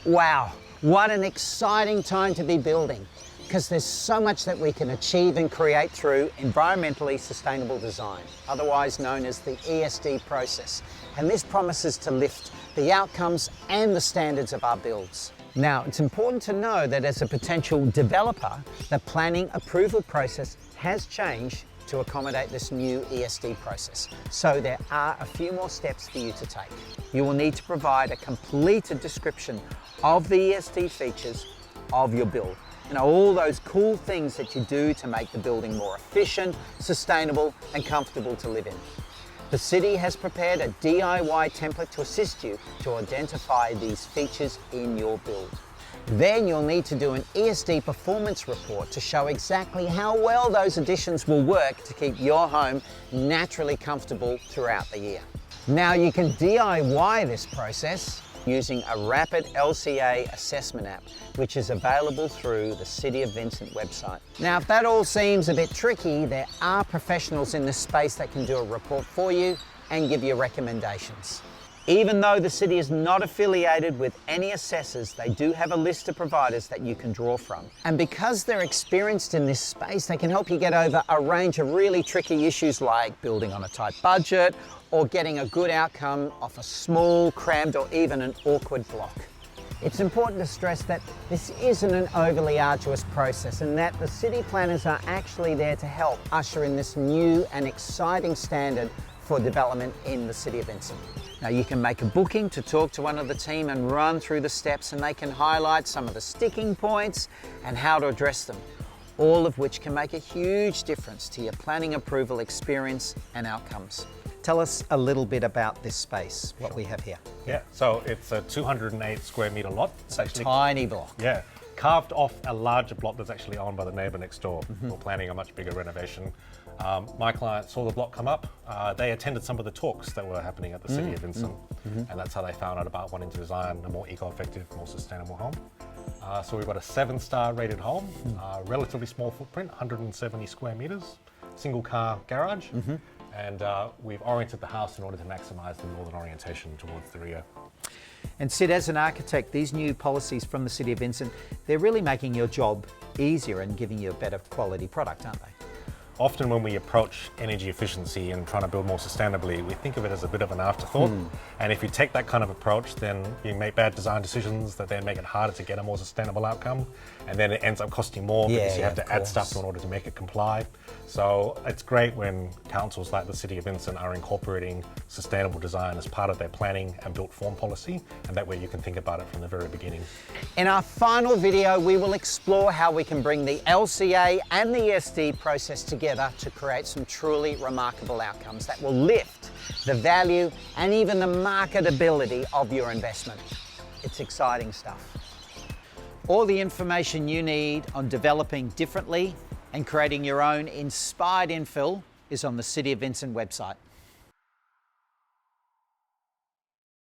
Wow, what an exciting time to be building, because there's so much that we can achieve and create through environmentally sustainable design, otherwise known as the ESD process. And this promises to lift the outcomes and the standards of our builds. Now, it's important to know that as a potential developer, the planning approval process has changed to accommodate this new ESD process. So there are a few more steps for you to take. You will need to provide a completed description of the ESD features of your build. You know, all those cool things that you do to make the building more efficient, sustainable, and comfortable to live in. The city has prepared a DIY template to assist you to identify these features in your build. Then you'll need to do an ESD performance report to show exactly how well those additions will work to keep your home naturally comfortable throughout the year. Now you can DIY this process using a rapid LCA assessment app, which is available through the City of Vincent website. Now, if that all seems a bit tricky, there are professionals in this space that can do a report for you and give you recommendations. Even though the city is not affiliated with any assessors, they do have a list of providers that you can draw from. And because they're experienced in this space, they can help you get over a range of really tricky issues like building on a tight budget or getting a good outcome off a small, crammed, or even an awkward block. It's important to stress that this isn't an overly arduous process and that the city planners are actually there to help usher in this new and exciting standard for development in the City of Vincent. Now you can make a booking to talk to one of the team and run through the steps, and they can highlight some of the sticking points and how to address them, all of which can make a huge difference to your planning approval experience and outcomes. Tell us a little bit about this space, what we have here. Yeah, so it's a 208 square metre lot. It's actually Tiny block. Yeah, carved off a larger block that's actually owned by the neighbour next door. We're planning a much bigger renovation. My client saw the block come up. They attended some of the talks that were happening at the City of Vincent, and that's how they found out about wanting to design a more eco-effective, more sustainable home. So we've got a 7-star rated home, relatively small footprint, 170 square metres, single car garage, and we've oriented the house in order to maximise the northern orientation towards the rear. And Sid, as an architect, these new policies from the City of Vincent, they're really making your job easier and giving you a better quality product, aren't they? Often when we approach energy efficiency and trying to build more sustainably, we think of it as a bit of an afterthought. And if you take that kind of approach, then you make bad design decisions that then make it harder to get a more sustainable outcome. And then it ends up costing more because you have to add stuff in order to make it comply. So it's great when councils like the City of Vincent are incorporating sustainable design as part of their planning and built form policy. And that way you can think about it from the very beginning. In our final video, we will explore how we can bring the LCA and the ESD process together to create some truly remarkable outcomes that will lift the value and even the marketability of your investment. It's exciting stuff. All the information you need on developing differently and creating your own inspired infill is on the City of Vincent website.